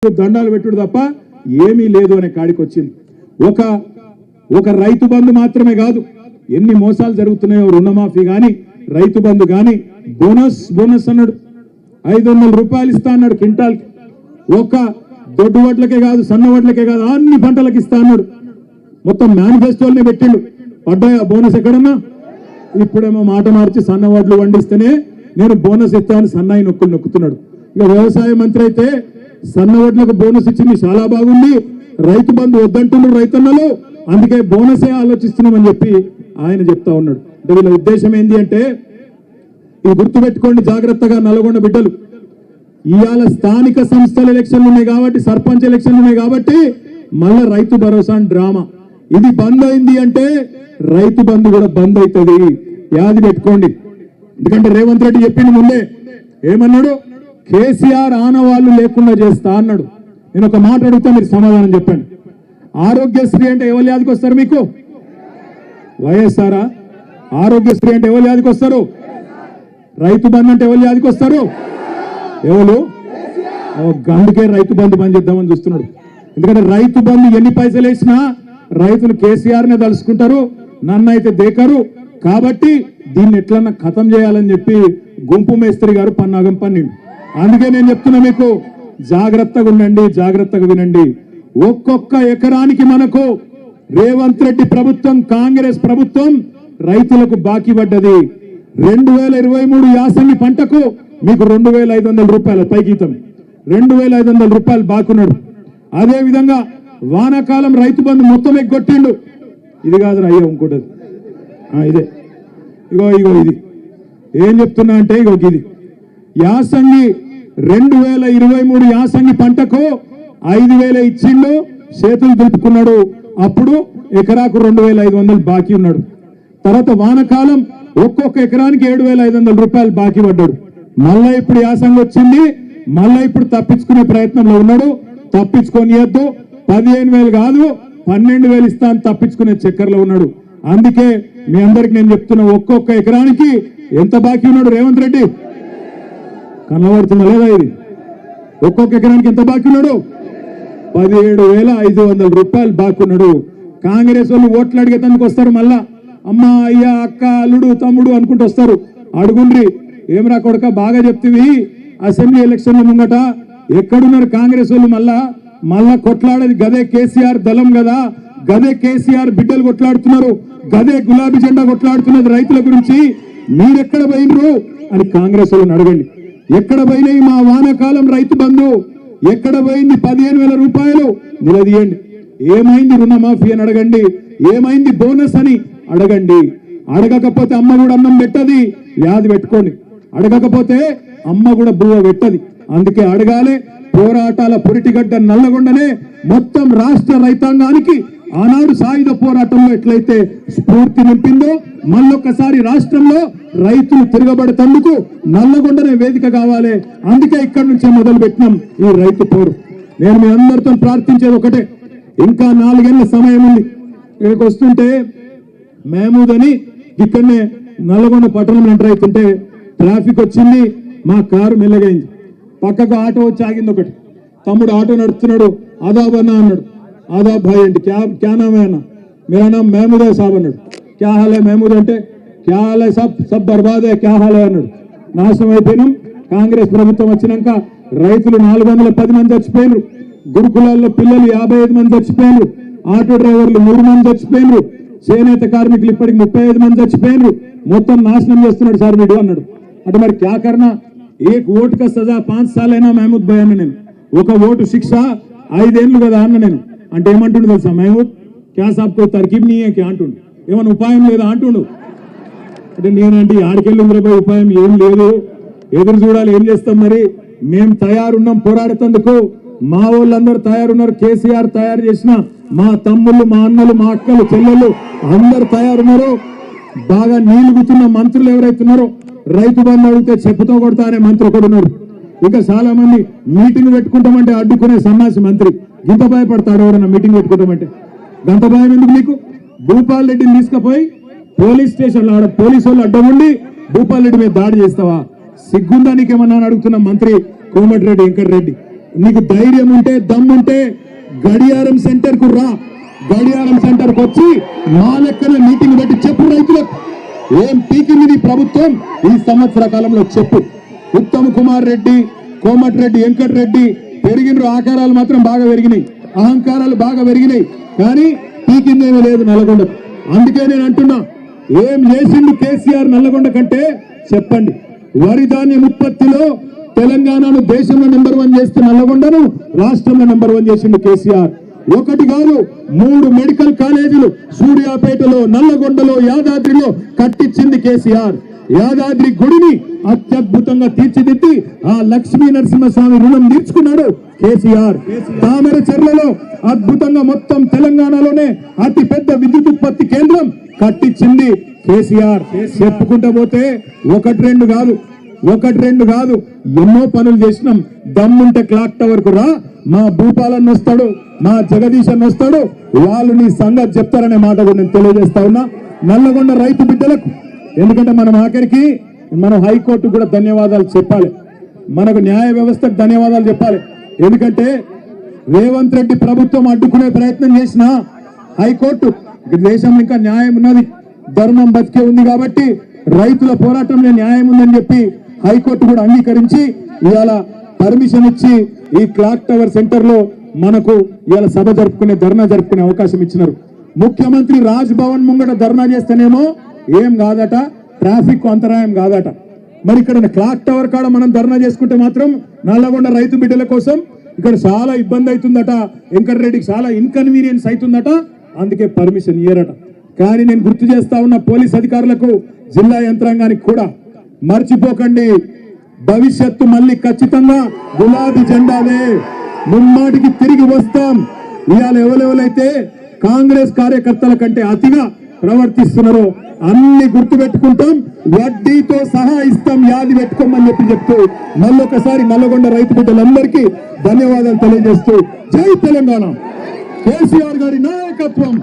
దండాలు పెట్టుడు తప్ప ఏమీ లేదు అనే కాడికి వచ్చింది. ఒక రైతు బంధు మాత్రమే కాదు, ఎన్ని మోసాలు జరుగుతున్నాయో, రుణమాఫీ గాని, రైతు బంధు గాని, బోనస్ అన్నాడు, 500 రూపాయలు ఇస్తా అన్నాడు క్వింటాల్కి. ఒక దొడ్డు వడ్లకే కాదు, సన్న వడ్లకే కాదు, అన్ని పంటలకు ఇస్తా అన్నాడు. మొత్తం మేనిఫెస్టోల్నే పెట్టిండు. పడ్డాయా బోనస్ ఎక్కడన్నా? ఇప్పుడేమో మాట మార్చి సన్న వడ్లు వండిస్తేనే నేను బోనస్ ఇస్తానని సన్నాయి నొక్కుతున్నాడు. ఇక వ్యవసాయ మంత్రి అయితే సన్న వడ్లకు బోనస్ ఇచ్చింది చాలా బాగుంది, రైతు బంధు వద్దంటున్నారు రైతన్నలు, అందుకే బోనసే ఆలోచిస్తున్నామని చెప్పి ఆయన చెప్తా ఉన్నాడు. అంటే వీళ్ళ ఉద్దేశం ఏంటి అంటే, ఇది గుర్తుపెట్టుకోండి జాగ్రత్తగా, నల్గొండ బిడ్డలు, ఇవాళ స్థానిక సంస్థల ఎలక్షన్లు ఉన్నాయి కాబట్టి, సర్పంచ్ ఎలక్షన్లు ఉన్నాయి కాబట్టి మళ్ళా రైతు భరోసా డ్రామా. ఇది బంద్ అయింది అంటే రైతు బంధు కూడా బంద్ అవుతుంది, యాది పెట్టుకోండి. ఎందుకంటే రేవంత్ రెడ్డి చెప్పింది ముందే, ఏమన్నాడు? కేసీఆర్ ఆనవాళ్లు లేకుండా చేస్తా అన్నాడు. నేను ఒక మాట అడుగుతా, మీరు సమాధానం చెప్పండి. ఆరోగ్యశ్రీ అంటే ఎవరు యాదికి వస్తారు మీకు? వైఎస్ఆరా? ఆరోగ్యశ్రీ అంటే ఎవరు యాదికి వస్తారు? రైతు బంధు అంటే ఎవరు యాదికి వస్తారు? ఎవరు? గందుకే రైతు బంధు బంద్ చేద్దామని చూస్తున్నాడు. ఎందుకంటే రైతు బంధు ఎన్ని పైసలు వేసినా రైతులు కేసీఆర్ నే తలుసుకుంటారు, నన్ను అయితే దేకరు. కాబట్టి దీన్ని ఎట్లన్నా ఖతం చేయాలని చెప్పి గుంపు మేస్త్రి గారు పన్నాగం పన్నిండు. అందుకే నేను చెప్తున్నా మీకు, జాగ్రత్తగా ఉండండి, జాగ్రత్తగా వినండి. ఒక్కొక్క ఎకరానికి మనకు రేవంత్ రెడ్డి ప్రభుత్వం, కాంగ్రెస్ ప్రభుత్వం రైతులకు బాకీ పడ్డది. 2023 యాసంగి పంటకు మీకు 2500 రూపాయల పైగీతం, 2500 రూపాయలు బాకున్నాడు. అదే విధంగా వానాకాలం రైతు బంధు మొత్తం ఎగ్గొట్టిండు. ఇది కాదు అయ్యా, ఇంకోటి ఇదే, ఇగో ఇది ఏం చెప్తున్నా అంటే, ఇది యాసంగి 2023 యాసంగి పంటకు 5000 ఇచ్చిండు, చేతులు దులుపుకున్నాడు. అప్పుడు ఎకరాకు 2500 బాకీ ఉన్నాడు. తర్వాత వానకాలం ఒక్కొక్క ఎకరానికి 7500 రూపాయలు బాకీ పడ్డాడు. మళ్ళా ఇప్పుడు యాసంగి వచ్చింది, మళ్ళా ఇప్పుడు తప్పించుకునే ప్రయత్నంలో ఉన్నాడు. తప్పించుకోనియద్దు, 15000 కాదు 12000 ఇస్తా అని తప్పించుకునే చక్కర్లో ఉన్నాడు. అందుకే మీ అందరికి నేను చెప్తున్నా, ఒక్కొక్క ఎకరానికి ఎంత బాకీ ఉన్నాడు రేవంత్ రెడ్డి? కనబడుతుందా లేదా? ఇది ఒక్కొక్క ఎకరానికి ఎంత బాకీ ఉన్నాడు? 17500 రూపాయలు బాకీ ఉన్నాడు. కాంగ్రెస్ వాళ్ళు ఓట్లు అడిగేందుకు వస్తారు, మళ్ళా అమ్మ, అయ్య, అక్క, అల్లుడు, తమ్ముడు అనుకుంటూ వస్తారు. అడుగుండ్రి, ఏమరా కొడక బాగా చెప్తివి, అసెంబ్లీ ఎలక్షన్ల ముంగట ఎక్కడున్నారు కాంగ్రెస్ వాళ్ళు? మళ్ళా కొట్లాడేది గదే కేసీఆర్ దళం కదా, గదే కేసీఆర్ బిడ్డలు కొట్లాడుతున్నారు, గదే గులాబీ జెండా కొట్లాడుతున్నది రైతుల గురించి. మీరెక్కడ పోయినరు అని కాంగ్రెస్ వాళ్ళని అడగండి. ఎక్కడ పోయినాయి మా వానాకాలం రైతు బంధు? ఎక్కడ పోయింది 15000 రూపాయలు? నిలదీయండి. ఏమైంది రుణమాఫీ అని అడగండి, ఏమైంది బోనస్ అని అడగండి. అడగకపోతే అమ్మ కూడా అన్నం పెట్టది, యాది పెట్టుకోండి. అడగకపోతే అమ్మ కూడా బువ్వ పెట్టది. అందుకే అడగాలి. పోరాటాల పురిటిగడ్డ నల్లగొండనే మొత్తం రాష్ట్ర రైతాంగానికి ఆనాడు సాయుధ పోరాటంలో ఎట్లయితే స్ఫూర్తి నింపిందో, మళ్ళొక్కసారి రాష్ట్రంలో రైతులు తిరగబడేందుకు నల్లగొండనే వేదిక కావాలి. అందుకే ఇక్కడి నుంచే మొదలు పెట్టినాం ఈ రైతు పోరు. నేను మీ అందరితో ప్రార్థించేది ఒకటే, ఇంకా 4 ఏళ్ల సమయం ఉంది. ఇక్కడికి వస్తుంటే మహమూద్ అని ఇక్కడనే నల్లగొండ పట్టణంలో ఎంటర్ అవుతుంటే ట్రాఫిక్ వచ్చింది, మా కారు మెల్లగైంది. పక్కకు ఆటో వచ్చి ఆగింది. ఒకటి తమ్ముడు ఆటో నడుస్తున్నాడు, ఆదాబ్ అన్న అన్నాడు. ఆదాబ్ భాయ్ అంటే క్యా నామ్ హై అన్న? మేరా నామ్ మహమూద్ హై సాబ్ అన్నాడు. క్యా హాల్ హై మహమూద్ అంటే? క్యా హాల్ హై సబ్ బర్బాద్ హై, క్యా హాల్ హై అన్నాడు. నాశనం అయిపోయినాం. కాంగ్రెస్ ప్రభుత్వం వచ్చినాక రైతులు 410 మంది చచ్చిపోయినారు, గురుకులాల్లో పిల్లలు 55 మంది చచ్చిపోయినారు, ఆటో డ్రైవర్లు 3 మంది చచ్చిపోయినారు, చేనేత కార్మికులు ఇప్పటికి 35 మంది చచ్చిపోయినారు. మొత్తం నాశనం చేస్తున్నాడు సార్ వీడు అన్నాడు. అంటే మరి క్యా కర్నా? ఏక్ ఓటు కా సజా 5 సార్లు అయినా మహమూద్ భాయ్ అన్న. నేను ఒక ఓటు శిక్ష 5 ఏళ్ళు కదా అన్న. నేను అంటే ఏమంటుండు తెలుసా మహమూద్? క్యా సాబ్కో తర్కీబ్ నీ క్యా అంటుండు, ఏమన్నా ఉపాయం లేదా అంటుండు. అంటే నేనంటే ఆడికెళ్ళి ఉందిరపై ఉపాయం ఏం లేదు, ఎదురు చూడాలి, ఏం చేస్తాం మరి. మేము తయారున్నాం పోరాడేందుకు, మా వాళ్ళందరూ తయారున్నారు. కేసీఆర్ తయారు చేసిన మా తమ్ముళ్ళు, మా అన్నలు, మా అక్కలు, చెల్లెళ్ళు అందరు తయారున్నారు. బాగా నీళ్లు గుతున్న మంత్రులు ఎవరైతున్నారో, రైతు బంధు అడిగితే చెప్పుతో కొడతా అనే మంత్రి ఒకడు ఉన్నాడు. ఇంకా చాలా మంది మీటింగ్ పెట్టుకుంటామంటే అడ్డుకునే సన్నాసి మంత్రి. ఇంత భయపడతాడు ఎవరన్నా మీటింగ్ పెట్టుకుంటామంటే? గంత భయం ఎందుకు నీకు? భూపాల్ రెడ్డిని తీసుకుపోయి పోలీస్ స్టేషన్లో పోలీసు వాళ్ళు అడ్డం ఉండి భూపాల్ రెడ్డి మీద దాడి చేస్తావా? సిగ్గుందా నీకేమన్నా అడుగుతున్న మంత్రి? కోమటిరెడ్డి వెంకటరెడ్డి, నీకు ధైర్యం ఉంటే దమ్ముంటే గడియారం సెంటర్ కు రా. గడియారం సెంటర్ కు వచ్చి మా లెక్కన మీటింగ్ పెట్టి చెప్పు రైతులకు ఏం పీకింది నీ ప్రభుత్వం ఈ సంవత్సర కాలంలో చెప్పు. ఉత్తమ్ కుమార్ రెడ్డి, కోమటిరెడ్డి వెంకటరెడ్డి పెరిగిన ఆకారాలు మాత్రం బాగా పెరిగినాయి, అహంకారాలు బాగా పెరిగినాయి, కానీ పీకిందేమీ లేదు నల్లగొండ. అందుకే నేను అంటున్నా, ఏం చేసిండు కేసీఆర్ నల్లగొండ కంటే చెప్పండి. వరి ధాన్యం ఉత్పత్తిలో తెలంగాణను దేశంలో నెంబర్ 1 చేస్తే నల్లగొండను రాష్ట్రంలో నెంబర్ 1 చేసిండు కేసీఆర్. ఒకటి కాదు 3 మెడికల్ కాలేజీలు సూర్యాపేటలో, నల్లగొండలో, యాదాద్రిలో కట్టించింది కేసీఆర్. యాదాద్రి గుడిని అత్యద్భుతంగా తీర్చిదిద్ది ఆ లక్ష్మీ నరసింహస్వామి రుణం తీర్చుకున్నాడు కేసీఆర్. తామర చెర్లలో అద్భుతంగా మొత్తం తెలంగాణలోనే అతి పెద్ద విద్యుత్ ఉత్పత్తి కేంద్రం కట్టించింది కేసీఆర్. చెప్పుకుంటూ పోతే ఒకటి రెండు కాదు ఎన్నో పనులు చేసినాం. దమ్ముంటే క్లాక్ టవర్ కు రా, మా భూపాలన్న వస్తాడు, మా జగదీశ్ అన్న వస్తాడు, వాళ్ళు నీ సంగతి చెప్తారనే మాట కూడా నేను తెలియజేస్తా ఉన్నా నల్లగొండ రైతు బిడ్డలకు. ఎందుకంటే మనం ఆఖరికి మనం హైకోర్టు కూడా ధన్యవాదాలు చెప్పాలి, మనకు న్యాయ వ్యవస్థకు ధన్యవాదాలు చెప్పాలి. ఎందుకంటే రేవంత్ రెడ్డి ప్రభుత్వం అడ్డుకునే ప్రయత్నం చేసిన హైకోర్టు, దేశంలో ఇంకా న్యాయం ఉన్నది, ధర్మం బతికే ఉంది కాబట్టి రైతుల పోరాటంలో న్యాయం ఉందని చెప్పి హైకోర్టు కూడా అంగీకరించి ఇవాళ పర్మిషన్ ఇచ్చి ఈ క్లాక్ టవర్ సెంటర్ లో మనకు ఇవాళ సభ జరుపుకునే, ధర్నా జరుపుకునే అవకాశం ఇచ్చినారు. ముఖ్యమంత్రి రాజ్ భవన్ ముంగట ధర్నా చేస్తేనేమో ఏం కాదట, ట్రాఫిక్ అంతరాయం కాదట. మరి ఇక్కడ క్లాక్ టవర్ కాడ మనం ధర్నా చేసుకుంటే మాత్రం నల్లగొండ రైతు బిడ్డల కోసం ఇక్కడ చాలా ఇబ్బంది అవుతుందట, వెంకటరెడ్డికి చాలా ఇన్కన్వీనియన్స్ అవుతుందట, అందుకే పర్మిషన్ ఇయ్యరట. కానీ నేను గుర్తు చేస్తా ఉన్న పోలీస్ అధికారులకు, జిల్లా యంత్రాంగానికి కూడా మర్చిపోకండి, భవిష్యత్తు మళ్ళీ ఖచ్చితంగా గులాబీ జెండాలే, ముమ్మాటికి తిరిగి వస్తాం. ఇవాళ ఎవరెవరైతే కాంగ్రెస్ కార్యకర్తల కంటే అతిగా ప్రవర్తిస్తున్నారో అన్ని గుర్తు పెట్టుకుంటాం, వడ్డీతో సహా ఇస్తాం, యాది పెట్టుకోమని చెప్తూ మళ్ళొకసారి నల్లగొండ రైతు బిడ్డలందరికీ ధన్యవాదాలు తెలియజేస్తూ జై తెలంగాణ, కేసీఆర్ గారి నాయకత్వం.